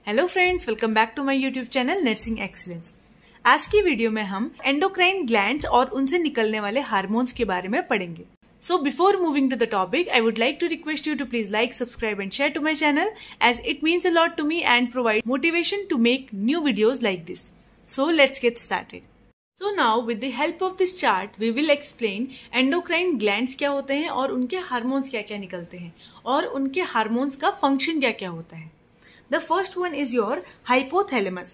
Hello friends, welcome back to my YouTube channel nursing excellence. आज की video में हम एंडोक्राइन ग्लैंड्स और उनसे निकलने वाले हार्मोन्स के बारे में पढ़ेंगे। So before moving to the topic, I would like to request you to please like, subscribe and share to my channel as it means a lot to me and provide motivation to make new videos like this. So let's get started. So now with the help of this chart, we will explain endocrine glands क्या होते हैं और उनके hormones क्या क्या निकलते हैं और उनके हार्मोन्स का फंक्शन क्या क्या होता है। The first one is your hypothalamus.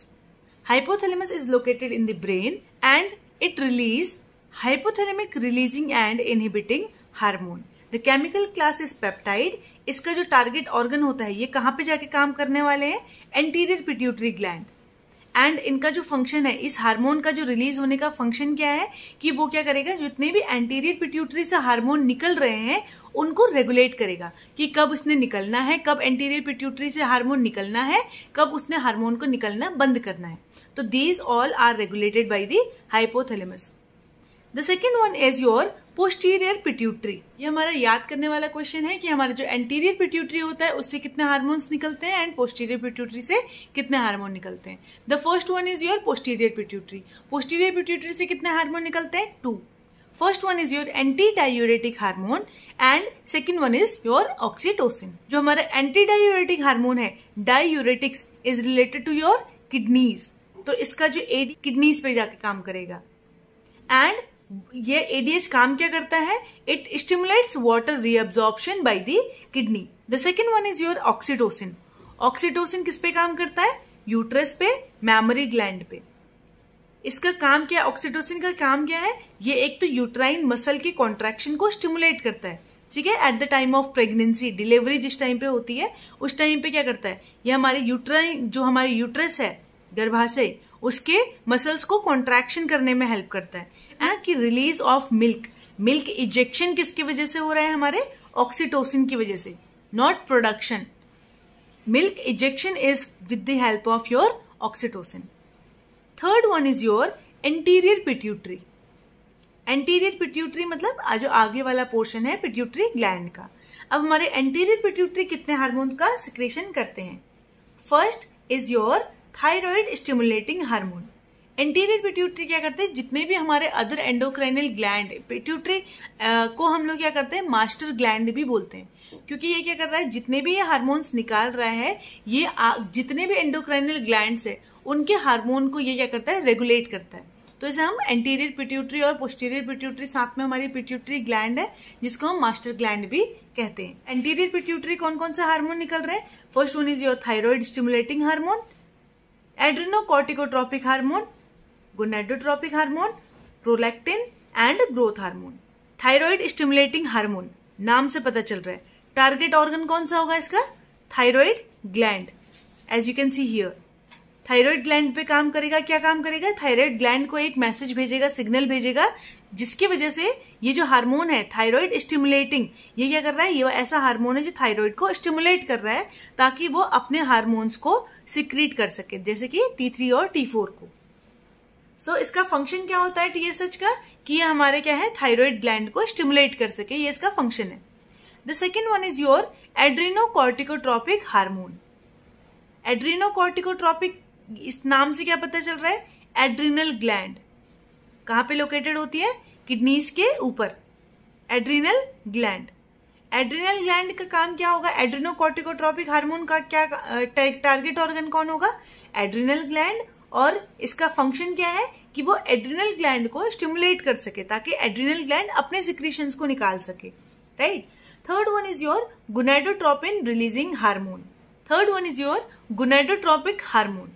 Hypothalamus is located in the brain and it releases hypothalamic releasing and inhibiting hormone. The chemical class is peptide. इसका जो टारगेट ऑर्गन होता है ये कहाँ पे जाके काम करने वाले हैं? Anterior pituitary gland. एंड इनका जो फंक्शन है, इस हार्मोन का जो रिलीज होने का फंक्शन क्या है कि वो क्या करेगा, जितने भी एंटीरियर पिट्यूटरी से हार्मोन निकल रहे हैं उनको रेगुलेट करेगा कि कब उसने निकलना है, कब एंटीरियर पिट्यूटरी से हार्मोन निकलना है, कब उसने हार्मोन को निकलना बंद करना है। तो these all are regulated by the hypothalamus. The second one is your posterior pituitary. ये हमारा याद करने वाला क्वेश्चन है कि हमारा जो एंटीरियर पिट्यूटरी होता है उससे कितने हार्मोन्स निकलते हैं एंड पोस्टीरियर पिट्यूटरी से कितने हार्मोन निकलते हैं। The first one is your posterior pituitary. Posterior pituitary से कितने हार्मोन निकलते हैं? 2। First one is your anti diuretic hormone and second one is your oxytocin. जो हमारा एंटी डायूरेटिक हार्मोन है, diuretics, is related to your kidneys. तो इसका जो एडी किडनीज पे जाके काम करेगा। एंड ये एडीएच काम क्या करता है? It stimulates water reabsorption by the kidney. The second one is your oxytocin. Oxytocin किस पे काम करता है? यूट्रस पे, मैमरी ग्लैंड पे। इसका काम क्या है? ऑक्सीटोसिन का काम क्या है? ये एक तो यूट्राइन मसल की कॉन्ट्रैक्शन को स्टिमुलेट करता है, ठीक है। At the time of pregnancy, delivery जिस टाइम पे होती है उस टाइम पे क्या करता है, ये हमारे यूट्राइन, जो हमारे यूट्रस है, गर्भाशय, उसके मसल्स को कॉन्ट्रैक्शन करने में हेल्प करता है। कि release of milk, milk ejection किसकी वजह से हो रहा है? हमारे ऑक्सीटोसिन की वजह से, not production. Milk ejection is with the help of your oxytocin. Third one is your anterior pituitary. Anterior pituitary मतलब जो आगे वाला पोर्शन है पिट्यूटरी ग्लैंड का। अब हमारे एंटीरियर पिट्यूटरी कितने हार्मोन्स का सिक्रेशन करते हैं? First is your thyroid stimulating hormone. Anterior pituitary क्या करते हैं? जितने भी हमारे अदर एंडोक्राइनल ग्लैंड, पिट्यूटरी को हम लोग क्या करते हैं? मास्टर ग्लैंड भी बोलते हैं, क्योंकि ये क्या कर रहा है, जितने भी ये हार्मोन्स निकाल रहा है, ये जितने भी एंडोक्राइनल ग्लैंड्स है उनके हार्मोन को ये क्या करता है? रेगुलेट करता है। तो इसे हम एंटीरियर पिट्यूटरी और पोस्टीरियर पिट्यूटरी, साथ में हमारी पिट्यूटरी ग्लैंड है जिसको हम मास्टर ग्लैंड भी कहते हैं। एंटीरियर पिट्यूटरी कौन कौन सा हार्मोन निकल रहे हैं? First one is your thyroid stimulating hormone, adrenocorticotropic hormone, gonadotropic hormone, prolactin and growth hormone. Thyroid stimulating hormone, नाम से पता चल रहा है। टारगेट ऑर्गन कौन सा होगा इसका? Thyroid gland. As you can see here, thyroid gland पे काम करेगा। क्या काम करेगा? थायराइड ग्लैंड को एक मैसेज भेजेगा, सिग्नल भेजेगा, जिसकी वजह से ये जो हार्मोन है थायराइड स्टिमुलेटिंग, ये क्या कर रहा है? ये ऐसा हार्मोन है जो थायराइड को स्टिमुलेट कर रहा है ताकि वो अपने हार्मोन्स को सिक्रीट कर सके, जैसे कि T3 और T4 को। सो इसका फंक्शन क्या होता है TSH का? कि ये हमारे क्या है? थायराइड ग्लैंड को स्टिमुलेट कर सके, ये इसका फंक्शन है। The second one is your adrenocorticotropic hormone. Adrenocorticotropic, इस नाम से क्या पता चल रहा है? एड्रिनल ग्लैंड कहाँ पे लोकेटेड होती है? किडनीज के ऊपर, एड्रिनल ग्लैंड। एड्रिनल ग्लैंड का काम क्या होगा? एड्रेनोकॉर्टिकोट्रोपिक हार्मोन का क्या टारगेट ऑर्गन कौन होगा? Adrenal gland. और इसका फंक्शन क्या है? कि वो एड्रिनल ग्लैंड को स्टिमुलेट कर सके ताकि एड्रिनल ग्लैंड अपने सिक्रीशंस को निकाल सके, right. Third one is your gonadotropin releasing hormone. Third one is your gonadotropic hormone,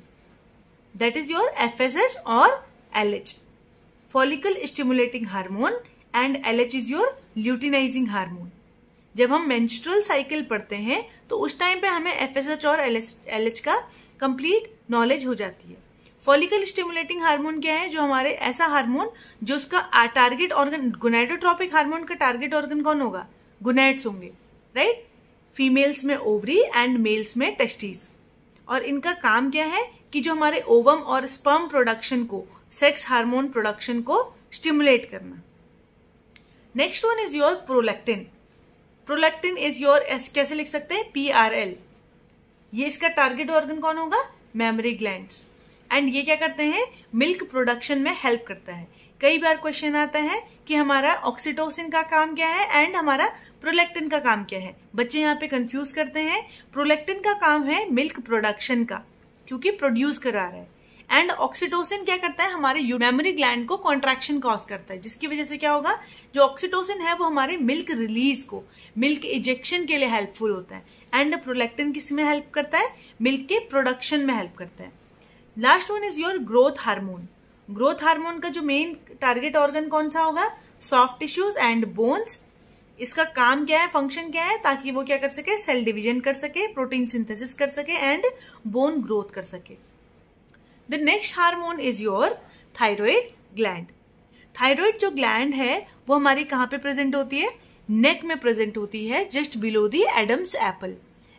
that is your FSH और LH, follicle stimulating hormone, and LH is your luteinizing hormone. जब हम menstrual cycle पढ़ते हैं तो उस टाइम पे हमें FSH और LH का कंप्लीट नॉलेज हो जाती है। फॉलिकल स्टिमुलेटिंग हार्मोन क्या है? जो हमारे ऐसा हार्मोन जो उसका टारगेट ऑर्गन, गोनेडोट्रोपिक हार्मोन का टारगेट ऑर्गन कौन होगा? गोनेड्स होंगे, राइट। फीमेल्स में ओवरी एंड मेल्स में टेस्टिस। और इनका काम क्या है? कि जो हमारे ओवम और स्पर्म प्रोडक्शन को, सेक्स हार्मोन प्रोडक्शन को स्टिमुलेट करना। Next one is your prolactin. Prolactin is your, कैसे लिख सकते हैं? PRL। ये इसका टारगेट ऑर्गन कौन होगा? Mammary glands. एंड ये क्या करते हैं? मिल्क प्रोडक्शन में हेल्प करता है। कई बार क्वेश्चन आता है कि हमारा ऑक्सीटोसिन का काम क्या है एंड हमारा प्रोलैक्टिन का काम क्या है। बच्चे यहाँ पे कंफ्यूज करते हैं। प्रोलैक्टिन का काम है मिल्क प्रोडक्शन का, क्योंकि प्रोड्यूस करा रहा है। एंड ऑक्सीटोसिन क्या करता है? हमारे मेमोरी ग्लैंड को कॉन्ट्रैक्शन कॉज करता है, जिसकी वजह से क्या होगा? जो ऑक्सीटोसिन है वो हमारे मिल्क रिलीज को, मिल्क इजेक्शन के लिए हेल्पफुल होता है। एंड प्रोलैक्टिन किस में हेल्प करता है? मिल्क के प्रोडक्शन में हेल्प करता है। Last one is your growth hormone. Growth hormone का जो मेन टारगेट ऑर्गन कौन सा होगा? Soft tissues and bones. इसका काम क्या है, फंक्शन क्या है? ताकि वो क्या कर सके? सेल डिवीजन कर सके, प्रोटीन सिंथेसिस कर सके एंड बोन ग्रोथ कर सके। The next hormone is your thyroid gland. Thyroid जो ग्लैंड है वो हमारी कहाँ पे प्रेजेंट होती है? नेक में प्रेजेंट होती है, just below the Adam's apple.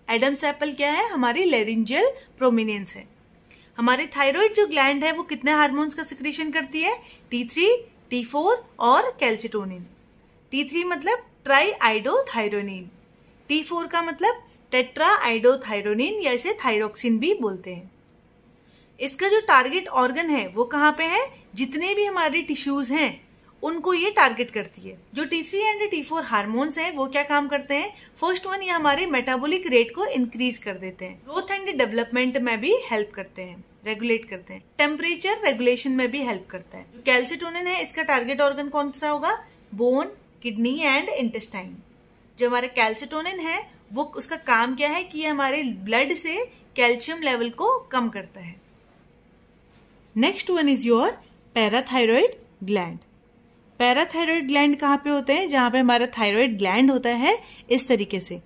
Adam's apple क्या है? हमारी लेरिंजियल प्रोमिनेंस है। हमारी थायराइड जो ग्लैंड है वो कितने हार्मोन्स का सिक्रीशन करती है? T3, T4 और कैल्सिटोनिन। T3 मतलब ट्राई आइडोथायरोनिन, T4 का मतलब टेट्रा आइडोथायरोनिन या इसे थायरोक्सिन भी बोलते हैं। इसका जो टारगेट ऑर्गन है वो कहाँ पे है? जितने भी हमारे टिश्यूज हैं उनको ये टारगेट करती है। जो T3 एंड T4 हार्मोन्स हैं वो क्या काम करते हैं? फर्स्ट वन, ये हमारे मेटाबॉलिक रेट को इंक्रीज कर देते हैं, ग्रोथ एंड डेवलपमेंट में भी हेल्प करते हैं, रेगुलेट करते हैं, टेम्परेचर रेगुलेशन में भी हेल्प करता है। जो कैल्सिटोनिन है इसका टारगेट ऑर्गन कौन सा होगा? Bone, kidney and intestine. जो हमारा कैल्सिटोनिन है वो उसका काम क्या है कि ये हमारे ब्लड से कैल्शियम लेवल को कम करता है। Next one is your parathyroid gland. Parathyroid gland कहाँ पे होते हैं? जहां पे हमारा थायराइड ग्लैंड होता है इस तरीके से,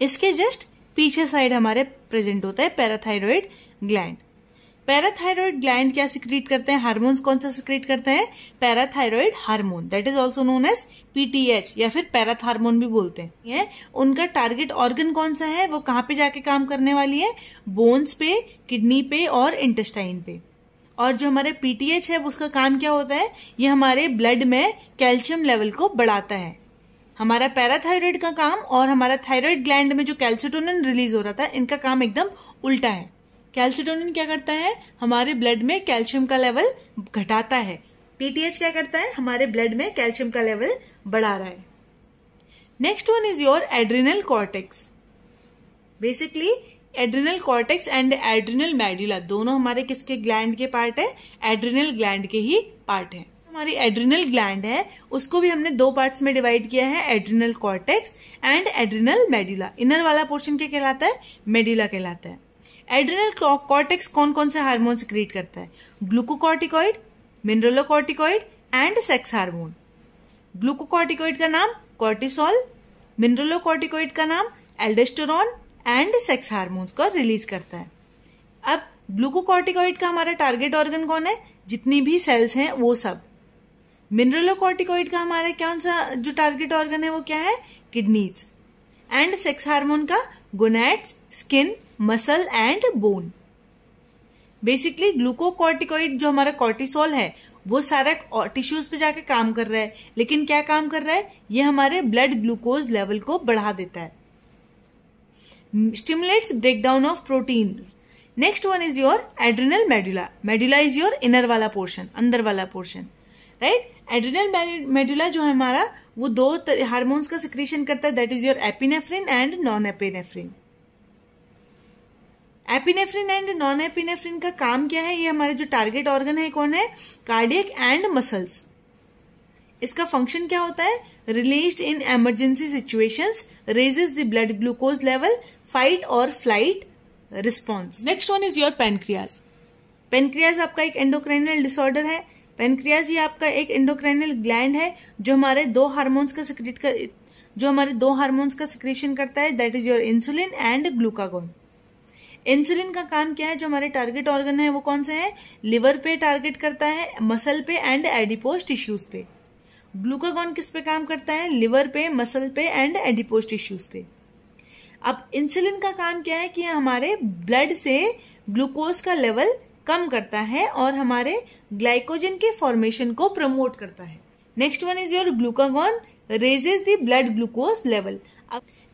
इसके जस्ट पीछे साइड हमारे प्रेजेंट होता है पैराथायरॉइड ग्लैंड। पैराथायरॉइड ग्लैंड क्या सिक्रीट करते हैं? हार्मोन्स कौन सा सिक्रीट करते हैं? Parathyroid hormone, that is also known as PTH या फिर पैराथार्मोन भी बोलते हैं। उनका टारगेट ऑर्गन कौन सा है? वो कहाँ पे जाके काम करने वाली है? बोन्स पे, किडनी पे और इंटेस्टाइन पे। और जो हमारे PTH है उसका काम क्या होता है? ये हमारे ब्लड में कैल्शियम लेवल को बढ़ाता है। हमारा पैराथायरॉइड का काम और हमारा थायराइड ग्लैंड में जो कैल्सिटोनिन रिलीज हो रहा था, इनका काम एकदम उल्टा है। कैल्सिटोनिन क्या करता है? हमारे ब्लड में कैल्शियम का लेवल घटाता है। PTH क्या करता है? हमारे ब्लड में कैल्शियम का लेवल बढ़ा रहा है। Next one is your adrenal cortex. Basically adrenal cortex and adrenal medulla दोनों हमारे किसके ग्लैंड के पार्ट है? एड्रिनल ग्लैंड के ही पार्ट है। हमारी एड्रिनल ग्लैंड है उसको भी हमने दो पार्ट्स में डिवाइड किया है, adrenal cortex and adrenal medulla. Inner वाला पोर्शन क्या कहलाता है? मेडुला कहलाता है। एड्रिनल कॉर्टेक्स कौन कौन से हार्मोन सिक्रीट करता है? Glucocorticoid, mineralocorticoid and sex hormone. Glucocorticoid का नाम कॉर्टिसोल, मिनरलोकॉर्टिकॉइड का नाम एल्डोस्टेरोन एंड सेक्स हार्मोन्स को रिलीज करता है। अब ग्लूकोकॉर्टिकॉइड का हमारा टारगेट ऑर्गन कौन है? जितनी भी सेल्स हैं वो सब। मिनरलोकॉर्टिकॉइड का हमारा कौन सा जो टारगेट ऑर्गन है वो क्या है? किडनीज। एंड सेक्स हार्मोन का gonads, skin, muscle and bone. Basically glucocorticoid जो हमारा कॉर्टिसोल है वो सारा टिश्यूज पे जाके काम कर रहा है, लेकिन क्या काम कर रहा है? ये हमारे ब्लड ग्लूकोज लेवल को बढ़ा देता है, stimulates breakdown of protein. Next one is your adrenal medulla. Medulla is your inner वाला पोर्शन, अंदर वाला पोर्शन, राइट। एड्रिनल मेडुला जो है हमारा वो दो हार्मोन्स का सिक्रीशन करता है, that is your epinephrine and non epinephrine. Epinephrine and non epinephrine का काम क्या है? ये हमारे जो टारगेट ऑर्गन है कौन है? Cardiac and muscles. इसका फंक्शन क्या होता है? Released in emergency situations, raises the blood glucose level, fight और flight response. Next one is your pancreas. Pancreas आपका एक एंडोक्राइनल डिसऑर्डर है। पैनक्रियाज ये आपका एक एंडोक्राइनल ग्लैंड है जो हमारे दो हार्मोन्स का सिक्रीशन करता है, that is your insulin and glucagon. Insulin का काम क्या है? जो हमारे टारगेट ऑर्गन है वो कौन से है? लिवर पे टारगेट करता है, मसल पे एंड एडिपोज टिश्यूज पे। ग्लूकागोन किस पे काम करता है? लिवर पे, मसल पे एंड एडिपोज टिश्यूज पे। अब इंसुलिन का काम क्या है कि हमारे ब्लड से ग्लूकोज का लेवल कम करता है और हमारे ग्लाइकोजन के फॉर्मेशन को प्रमोट करता है। Next one is your glucagon raises the blood glucose level.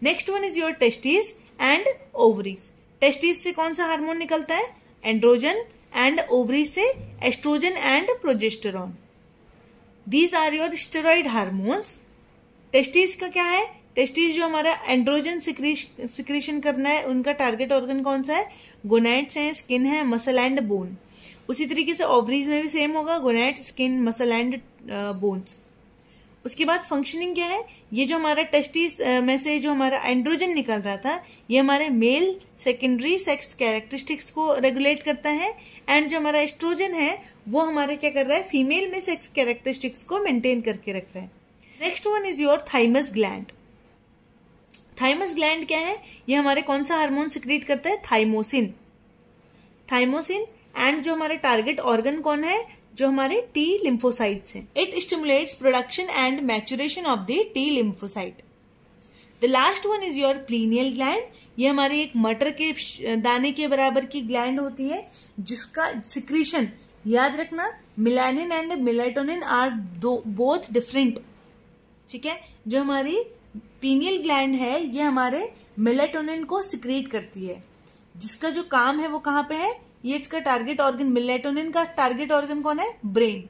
Next one is your testis and ovaries. Testis से कौन सा हार्मोन निकलता है? एंड्रोजन, एंड ओवरीज से estrogen and progesterone. These are your steroid hormones. Testis का क्या है? Testis जो हमारा एंड्रोजन सिक्रीशन करना है, उनका टारगेट ऑर्गन कौन सा है? गोनैड्स हैं, स्किन है, मसल एंड बोन। उसी तरीके से ओवरीज में भी सेम होगा, gonad, skin, muscle and bones. उसके बाद फंक्शनिंग क्या है? ये जो हमारा टेस्टिस में से जो हमारा एंड्रोजन निकल रहा था, ये हमारे मेल सेकेंडरी सेक्स कैरेक्टरिस्टिक्स को रेगुलेट करता है, एंड जो हमारा एस्ट्रोजन है वो हमारे क्या कर रहा है? फीमेल में सेक्स कैरेक्टरिस्टिक्स को मेंटेन करके रख रहा है। Next one is your thymus gland. Thymus gland क्या है? ये हमारे कौन सा हार्मोन सिक्रीट करता है? थाइमोसिन। थाइमोसिन, एंड जो हमारे टारगेट ऑर्गन कौन है? जो हमारे टी लिम्फोसाइट्स हैं। It stimulates production and maturation of the T lymphocyte. The last one is your pineal gland. ये हमारे एक मटर के दाने के बराबर की ग्लैंड होती है, जिसका सिक्रीशन, याद रखना, melanin and melatonin are both different. ठीक है, जो हमारी पीनियल ग्लैंड है ये हमारे मेलेटोनिन को सिक्रीट करती है, जिसका जो काम है वो कहाँ पे है? ये इसका टारगेट ऑर्गन, मेलेटोनिन का टारगेट ऑर्गन कौन है? ब्रेन।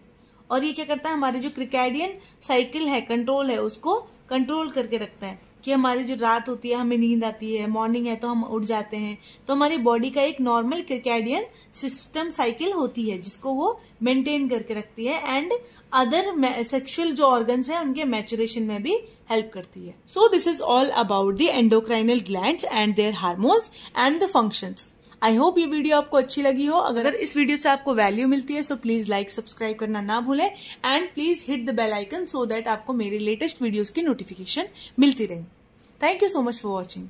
और ये क्या करता है? हमारी जो क्रिकैडियन साइकिल है, कंट्रोल है, उसको कंट्रोल करके रखता है कि हमारी जो रात होती है, हमें नींद आती है, मॉर्निंग है तो हम उठ जाते हैं, तो हमारी बॉडी का एक नॉर्मल क्रिकैडियन सिस्टम साइकिल होती है जिसको वो मेंटेन करके रखती है, एंड अदर सेक्सुअल जो ऑर्गन्स हैं उनके मैच्योरेशन में भी हेल्प करती है। So this is all about the endocrinal glands and their hormones and the functions. I hope ये वीडियो आपको अच्छी लगी हो। अगर इस वीडियो से आपको वैल्यू मिलती है सो प्लीज लाइक, सब्सक्राइब करना ना भूलें, and please hit the bell icon so that आपको मेरे लेटेस्ट वीडियोस की नोटिफिकेशन मिलती रहे। Thank you so much for watching.